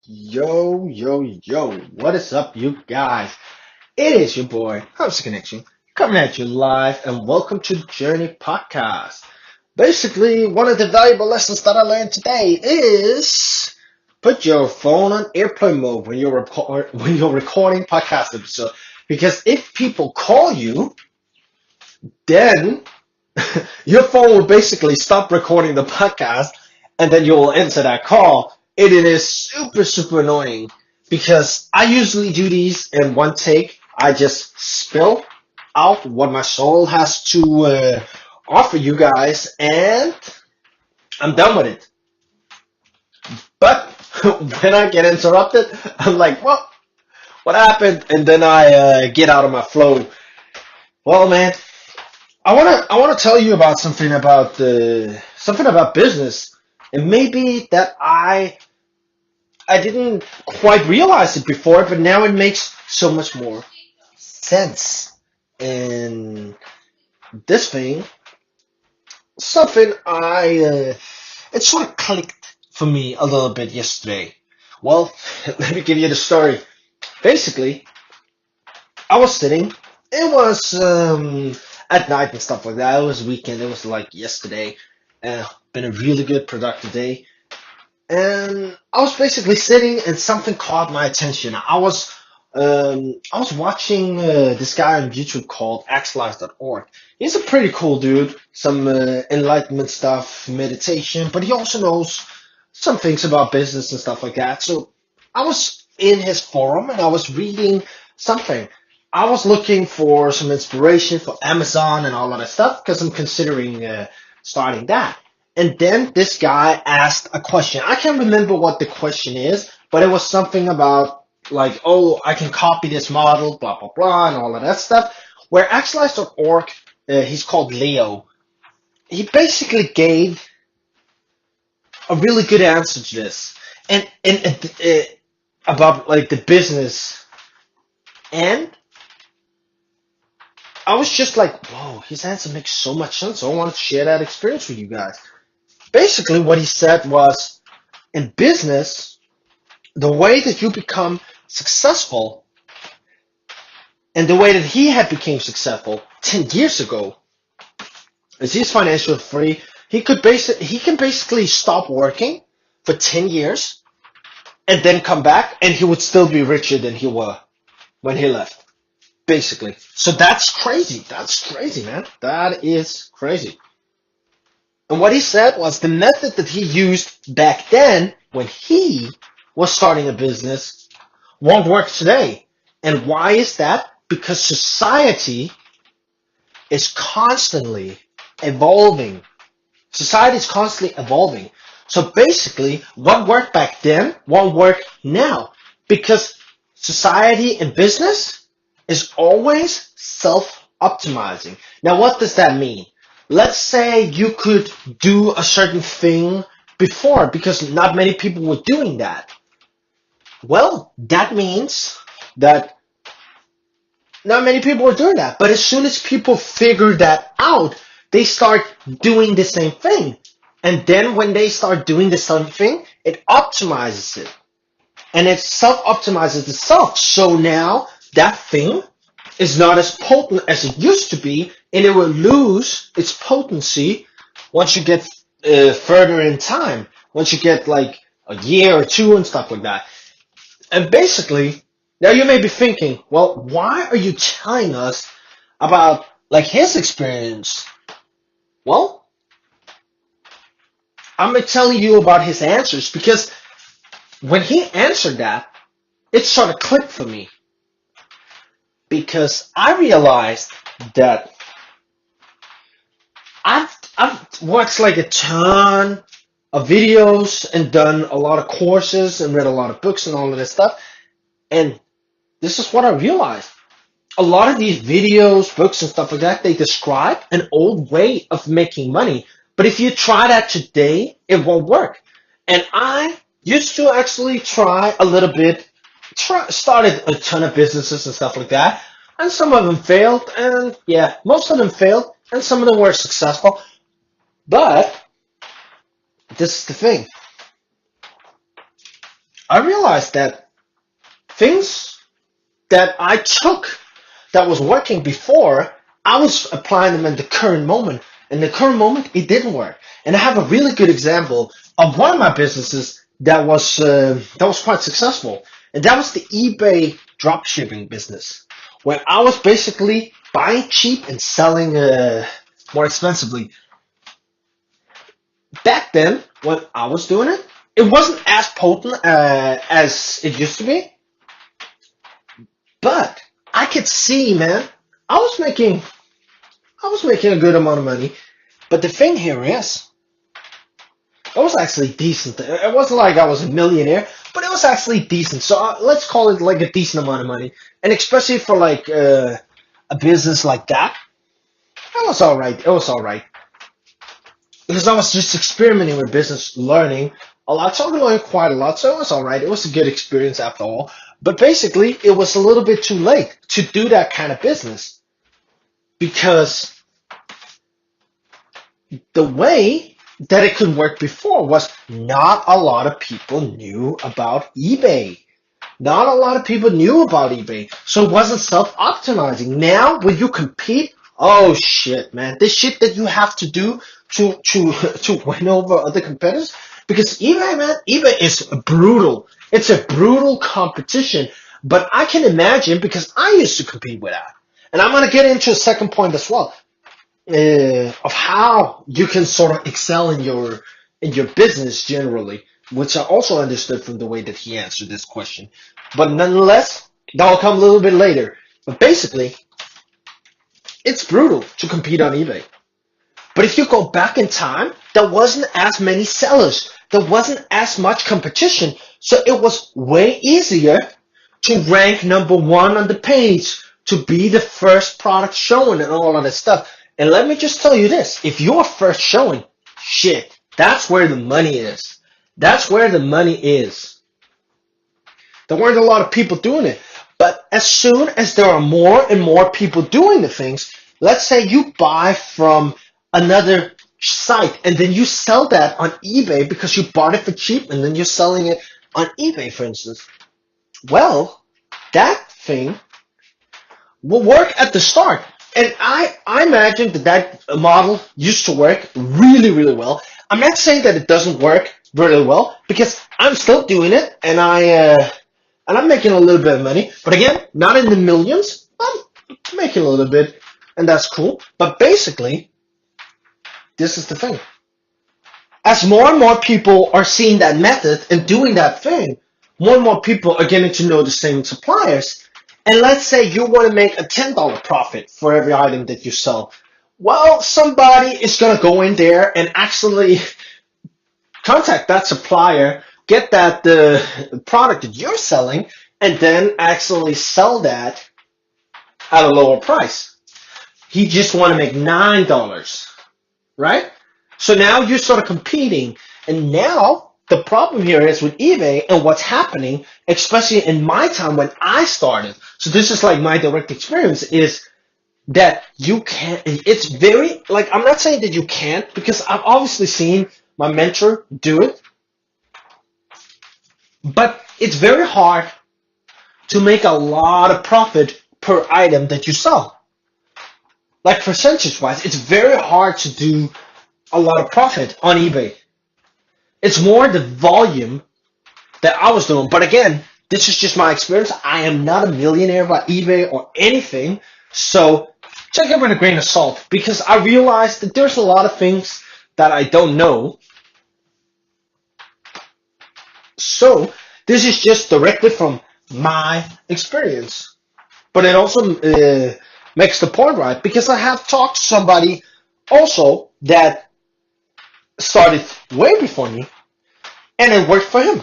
Yo, yo, yo, what is up, you guys? It is your boy, HamzaConnection, coming at you live, and welcome to the Journey Podcast. Basically, one of the valuable lessons that I learned today is put your phone on airplane mode when you're recording podcast episode. Because if people call you, then your phone will basically stop recording the podcast and then you'll answer that call. It is super, super annoying because I usually do these in one take. I just spill out what my soul has to offer you guys and I'm done with it. But when I get interrupted, I'm like, well, what happened? And then I get out of my flow. Well, man, I wanna tell you about something about business, and maybe that I didn't quite realize it before, but now it makes so much more sense. And this thing, something it sort of clicked for me a little bit yesterday. Well, let me give you the story. Basically, I was sitting. It was at night and stuff like that. It was weekend. It was like yesterday. Been a really good productive day. And I was basically sitting, and something caught my attention. I was watching this guy on YouTube called axelife.org. He's a pretty cool dude. Some enlightenment stuff, meditation, but he also knows some things about business and stuff like that. So I was in his forum and I was reading something. I was looking for some inspiration for Amazon and all of that stuff because I'm considering starting that. And then this guy asked a question. I can't remember what the question is, but it was something about like, oh, I can copy this model, blah, blah, blah, and all of that stuff. Where axelife.org, he's called Leo. He basically gave a really good answer to this. And about like the business. And I was just like, whoa, his answer makes so much sense. So I wanted to share that experience with you guys. Basically, what he said was in business, the way that you become successful and the way that he had become successful 10 years ago is he's financially free. He can basically stop working for 10 years and then come back and he would still be richer than he was when he left. Basically. So that's crazy. That's crazy, man. That is crazy. And what he said was the method that he used back then when he was starting a business won't work today. And why is that? Because society is constantly evolving. Society is constantly evolving. So basically, what worked back then won't work now. Because society and business is always self-optimizing. Now, what does that mean? Let's say you could do a certain thing before because not many people were doing that. Well, that means that not many people were doing that. But as soon as people figure that out, they start doing the same thing. And then when they start doing the same thing, it optimizes it. And it self-optimizes itself. So now that thing is not as potent as it used to be, and it will lose its potency once you get further in time, once you get like a year or two and stuff like that. And basically, now you may be thinking, well, why are you telling us about like his experience? Well, I'm gonna tell you about his answers because when he answered that, it sort of clicked for me because I realized that I've watched like a ton of videos and done a lot of courses and read a lot of books and all of this stuff. And this is what I realized. A lot of these videos, books, and stuff like that, they describe an old way of making money. But if you try that today, it won't work. And I used to actually try a little bit, started a ton of businesses and stuff like that. And some of them failed, and yeah, most of them failed, and some of them were successful. But this is the thing. I realized that things that I took that was working before, I was applying them in the current moment. In the current moment, it didn't work. And I have a really good example of one of my businesses that was quite successful, and that was the eBay dropshipping business, where I was basically buying cheap and selling more expensively. Back then, when I was doing it, it wasn't as potent as it used to be, but I could see, man, I was making I was making a good amount of money. But the thing here is, it was actually decent. It wasn't like I was a millionaire, but it was actually decent. So let's call it like a decent amount of money. And especially for like a business like that, it was all right. It was all right because I was just experimenting with business, learning a lot. So I learned quite a lot. So it was all right. It was a good experience after all. But basically, it was a little bit too late to do that kind of business because the way that it could work before was not a lot of people knew about eBay. Not a lot of people knew about eBay, so it wasn't self-optimizing. Now, when you compete, oh shit, man, this shit that you have to do to win over other competitors, because eBay, man, eBay is brutal. It's a brutal competition, but I can imagine because I used to compete with that, and I'm gonna get into a second point as well of how you can sort of excel in your business generally, which I also understood from the way that he answered this question. But nonetheless, that'll come a little bit later. But basically, it's brutal to compete on eBay. But if you go back in time, there wasn't as many sellers. There wasn't as much competition. So it was way easier to rank number one on the page, to be the first product showing and all of that stuff. And let me just tell you this, if you're first showing, shit, that's where the money is. That's where the money is. There weren't a lot of people doing it. But as soon as there are more and more people doing the things, let's say you buy from another site and then you sell that on eBay because you bought it for cheap and then you're selling it on eBay, for instance. Well, that thing will work at the start. And I imagine that model used to work really, really well. I'm not saying that it doesn't work really well because I'm still doing it and I'm making a little bit of money. But again, not in the millions. I'm making a little bit, and that's cool. But basically, this is the thing. As more and more people are seeing that method and doing that thing, more and more people are getting to know the same suppliers. And let's say you want to make a $10 profit for every item that you sell. Well, somebody is going to go in there and actually contact that supplier, get that the product that you're selling, and then actually sell that at a lower price. He just want to make $9, right? So now you're sort of competing. And now the problem here is with eBay and what's happening, especially in my time when I started. So this is like my direct experience is that you can't, it's very, like, I'm not saying that you can't because I've obviously seen my mentor do it, but it's very hard to make a lot of profit per item that you sell. Like percentage wise, it's very hard to do a lot of profit on eBay. It's more the volume that I was doing. But again, this is just my experience. I am not a millionaire by eBay or anything. So take it with a grain of salt because I realized that there's a lot of things that I don't know. So this is just directly from my experience. But it also makes the point right because I have talked to somebody also that started way before me and it worked for him.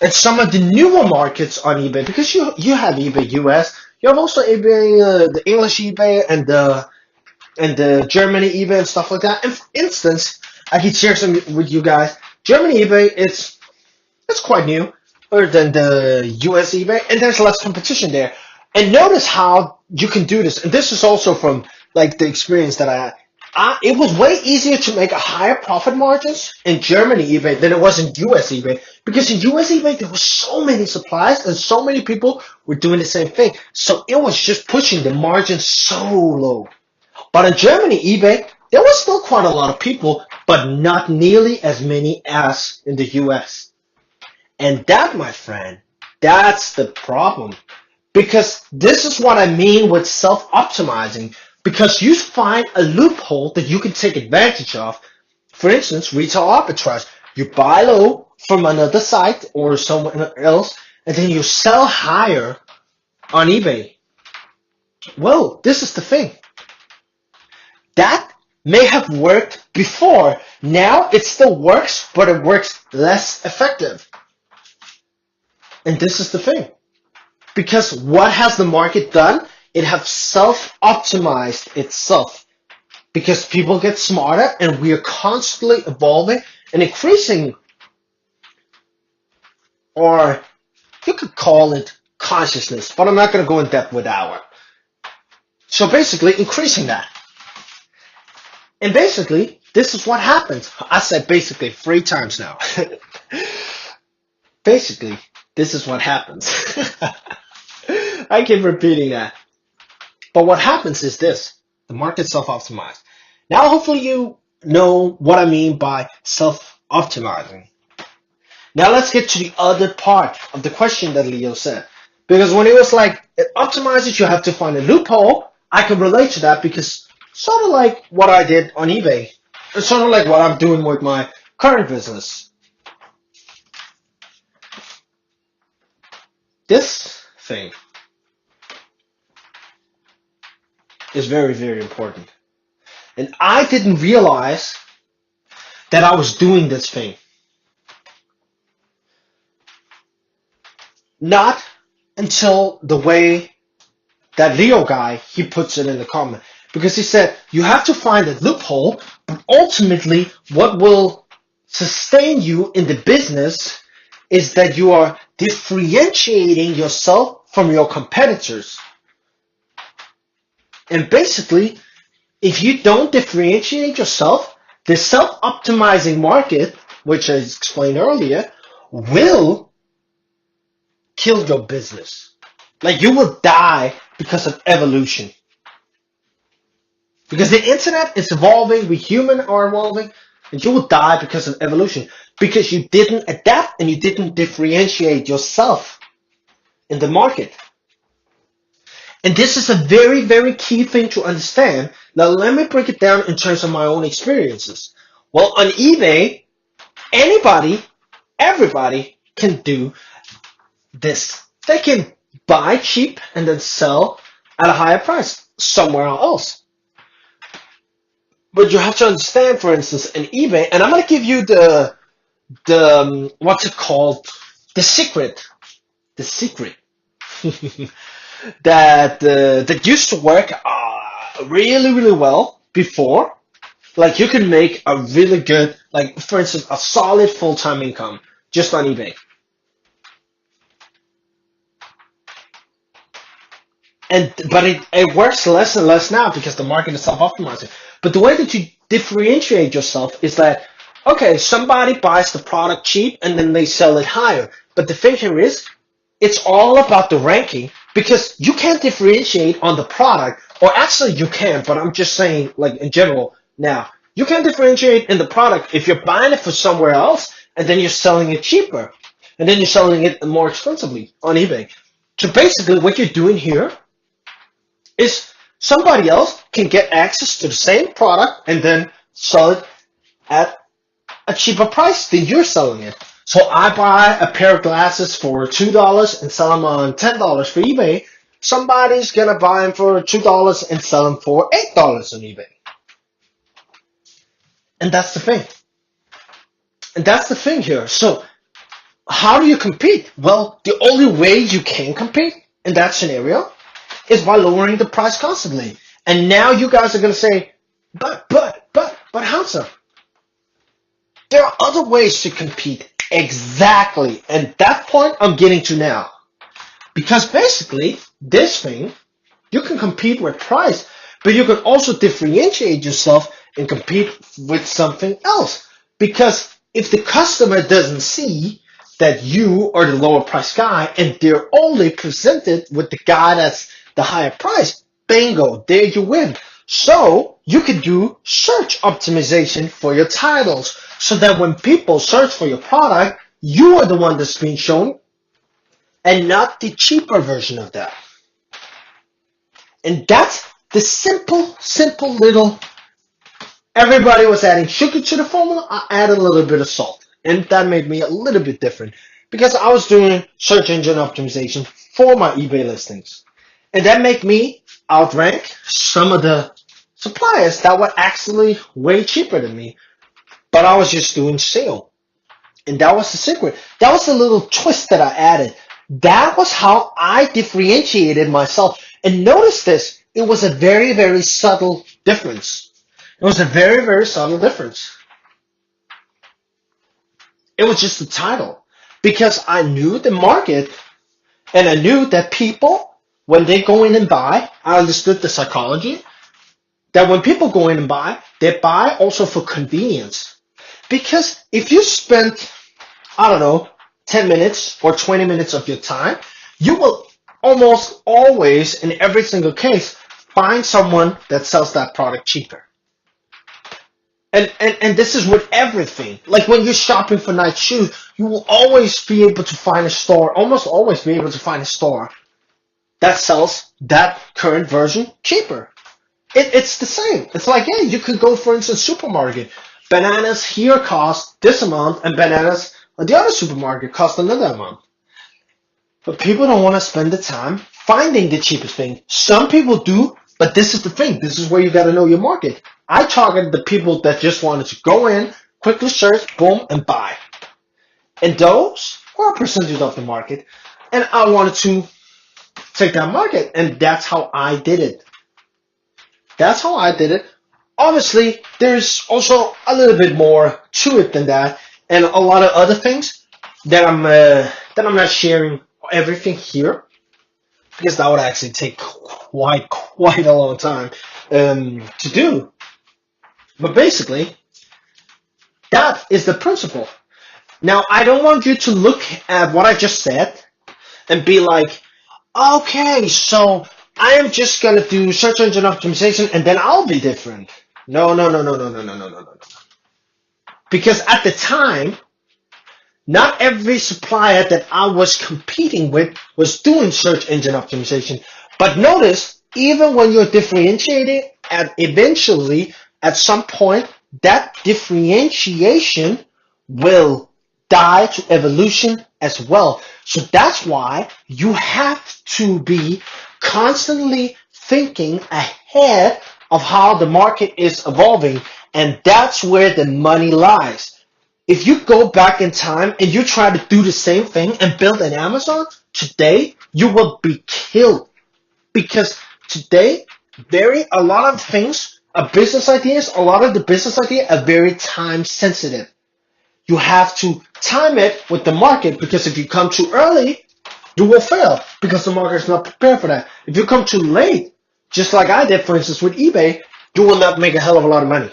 And some of the newer markets on eBay, because you have eBay US, you have also eBay, the English eBay and the Germany eBay and stuff like that. And for instance, I can share some with you guys. Germany eBay, it's quite new, other than the US eBay, and there's less competition there. And notice how you can do this. And this is also from like the experience that I had. It was way easier to make a higher profit margins in Germany eBay than it was in US eBay, because in US eBay there were so many suppliers and so many people were doing the same thing. So it was just pushing the margins so low. But in Germany eBay, there was still quite a lot of people, but not nearly as many as in the US. And that, my friend, that's the problem. Because this is what I mean with self-optimizing. Because you find a loophole that you can take advantage of. For instance, retail arbitrage. You buy low from another site or someone else, and then you sell higher on eBay. Well, this is the thing. That may have worked before. Now it still works, but it works less effective. And this is the thing. Because what has the market done? It has self-optimized itself. Because people get smarter and we are constantly evolving and increasing, or you could call it consciousness, but I'm not going to go in depth with our. So basically increasing that. And basically, this is what happens. I said basically 3 times now. Basically, this is what happens. I keep repeating that. But what happens is this. The market self-optimized. Now, hopefully you know what I mean by self-optimizing. Now, let's get to the other part of the question that Leo said. Because when he was like, it optimizes, you have to find a loophole. I can relate to that because sort of like what I did on eBay. It's sort of like what I'm doing with my current business. This thing is very, very important. And I didn't realize that I was doing this thing. Not until the way that Leo guy, he puts it in the comment. Because he said, you have to find a loophole, but ultimately what will sustain you in the business is that you are differentiating yourself from your competitors. And basically, if you don't differentiate yourself, the self-optimizing market, which I explained earlier, will kill your business. Like you will die because of evolution. Because the internet is evolving, we humans are evolving, and you will die because of evolution. Because you didn't adapt and you didn't differentiate yourself in the market. And this is a very, very key thing to understand. Now let me break it down in terms of my own experiences. Well, on eBay, everybody can do this. They can buy cheap and then sell at a higher price somewhere else. But you have to understand, for instance, in eBay, and I'm going to give you the what's it called? The secret that used to work really, really well before. Like you can make a really good, like for instance, a solid full-time income just on eBay. But it works less and less now because the market is self-optimizing. But the way that you differentiate yourself is that, okay, somebody buys the product cheap and then they sell it higher. But the thing here is, it's all about the ranking because you can't differentiate on the product, or actually you can, but I'm just saying like in general now. You can't differentiate in the product if you're buying it for somewhere else and then you're selling it cheaper. And then you're selling it more expensively on eBay. So basically what you're doing here is somebody else can get access to the same product and then sell it at a cheaper price than you're selling it. So I buy a pair of glasses for $2 and sell them on $10 for eBay. Somebody's going to buy them for $2 and sell them for $8 on eBay. And that's the thing. And that's the thing here. So how do you compete? Well, the only way you can compete in that scenario is by lowering the price constantly. And now you guys are going to say, but Hamza, there are other ways to compete. Exactly. And that point I'm getting to now. Because basically, this thing, you can compete with price. but you can also differentiate yourself and compete with something else. Because if the customer doesn't see that you are the lower price guy and they're only presented with the guy that's the higher price, bingo, there you win. So you can do search optimization for your titles so that when people search for your product, you are the one that's being shown and not the cheaper version of that. And that's the simple little. Everybody was adding sugar to the formula. I added a little bit of salt. And that made me a little bit different because I was doing search engine optimization for my eBay listings. And that made me outrank some of the suppliers that were actually way cheaper than me. But I was just doing sale. And that was the secret. That was the little twist that I added. That was how I differentiated myself. And notice this, it was a very subtle difference. It was a very subtle difference. It was just the title. Because I knew the market and I knew that people, when they go in and buy, I understood the psychology, that when people go in and buy, they buy also for convenience. Because if you spend, I don't know, 10 minutes or 20 minutes of your time, you will almost always, in every single case, find someone that sells that product cheaper. And this is with everything. Like when you're shopping for nice shoes, you will always be able to find a store, almost always be able to find a store that sells that current version cheaper. It's the same. It's like, yeah, you could go, for instance, supermarket. Bananas here cost this amount, and bananas at the other supermarket cost another amount. But people don't want to spend the time finding the cheapest thing. Some people do, but this is the thing. This is where you got to know your market. I targeted the people that just wanted to go in, quickly search, boom, and buy. And those were a percentage of the market. And I wanted to take that market, and that's how I did it. That's how I did it. Obviously, there's also a little bit more to it than that, and a lot of other things that I'm not sharing everything here, because that would actually take quite a long time to do. But basically, that is the principle. Now, I don't want you to look at what I just said and be like, okay, so I am just going to do search engine optimization and then I'll be different. No. Because at the time, not every supplier that I was competing with was doing search engine optimization. But notice, even when you're differentiating, and eventually, at some point, that differentiation will die to evolution as well. So that's why you have to be constantly thinking ahead of how the market is evolving, and that's where the money lies. If you go back in time and you try to do the same thing and build an Amazon today, you will be killed. Because today, a lot of things, a lot of the business ideas are very time sensitive. You have to time it with the market, because if you come too early, you will fail because the market is not prepared for that. If you come too late, just like I did, for instance, with eBay, you will not make a hell of a lot of money.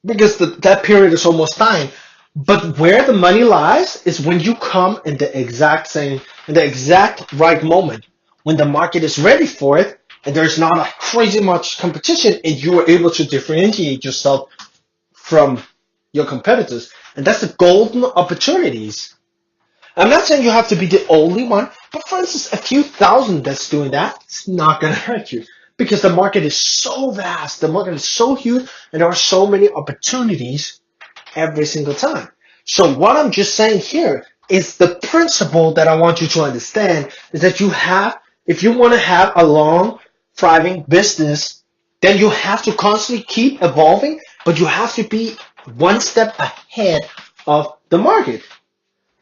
Because that period is almost dying. But where the money lies is when you come in the exact right moment, when the market is ready for it, and there's not a crazy much competition, and you are able to differentiate yourself from your competitors. And that's the golden opportunities. I'm not saying you have to be the only one, but for instance, a few thousand that's doing that, it's not going to hurt you. Because the market is so vast, the market is so huge, and there are so many opportunities every single time. So what I'm just saying here is the principle that I want you to understand is that if you want to have a long, thriving business, then you have to constantly keep evolving, but you have to be one step ahead of the market.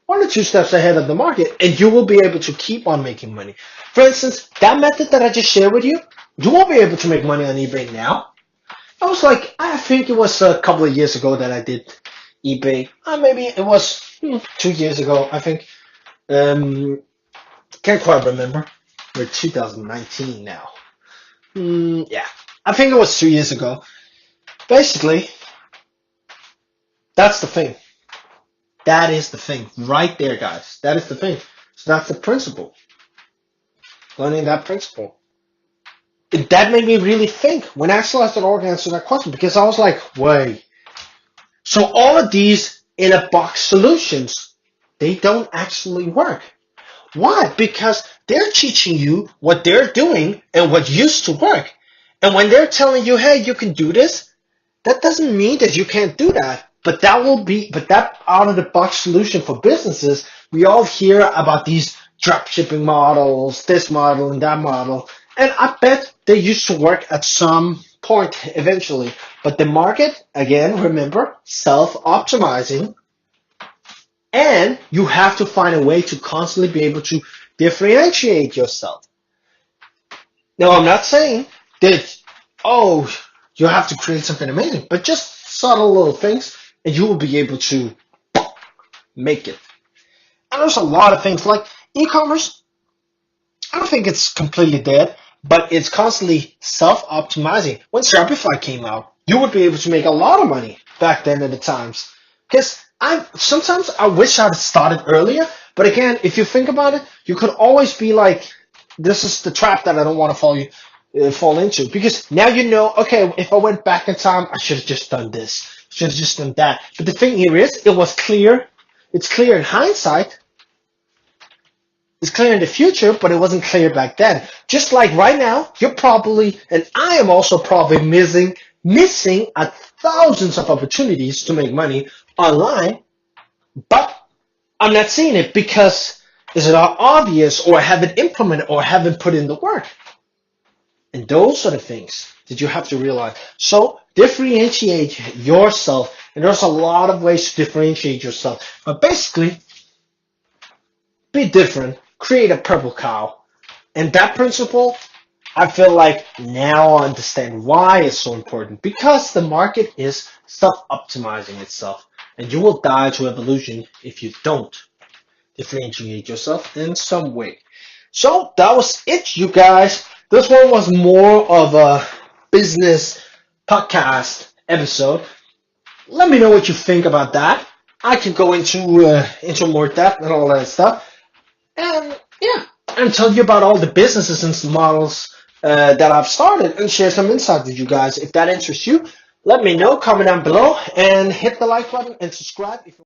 1 or 2 steps ahead of the market, and you will be able to keep on making money. For instance, that method that I just shared with you, you won't be able to make money on eBay now. I think it was a couple of years ago that I did eBay. Maybe it was 2 years ago, I think. Can't quite remember. We're 2019 now. Yeah, I think it was 2 years ago. Basically, that's the thing. That is the thing right there, guys. That is the thing. So that's the principle. Learning that principle. That made me really think when actually I started answering that question because I was like, wait. So all of these in a box solutions, they don't actually work. Why? Because they're teaching you what they're doing and what used to work. And when they're telling you, hey, you can do this, that doesn't mean that you can't do that. But that out of the box solution for businesses, we all hear about these drop shipping models, this model and that model. And I bet they used to work at some point eventually. But the market, again, remember, self-optimizing. And you have to find a way to constantly be able to differentiate yourself. Now, I'm not saying that, oh, you have to create something amazing, but just subtle little things, and you will be able to make it. And there's a lot of things like e-commerce. I don't think it's completely dead, but it's constantly self-optimizing. When Shopify came out, you would be able to make a lot of money back then at the times. Because sometimes I wish I'd started earlier, but again, if you think about it, you could always be like, this is the trap that I don't want to fall into. Because now you know, okay, if I went back in time, I should have just done this, should have just done that. But the thing here is, it was clear. It's clear in hindsight. It's clear in the future, but it wasn't clear back then. Just like right now, you're probably, and I am also probably missing at thousands of opportunities to make money online, but I'm not seeing it because is it not obvious, or I haven't implemented, or I haven't put in the work. And those are the things that you have to realize. So differentiate yourself, and there's a lot of ways to differentiate yourself. But basically, be different, create a purple cow. And that principle, I feel like now I understand why it's so important. Because the market is self-optimizing itself. And you will die to evolution if you don't differentiate yourself in some way. So that was it, you guys. This one was more of a business podcast episode. Let me know what you think about that. I can go into more depth and all that stuff. And yeah, and tell you about all the businesses and models that I've started and share some insight with you guys. If that interests you, let me know, comment down below, and hit the like button and subscribe if you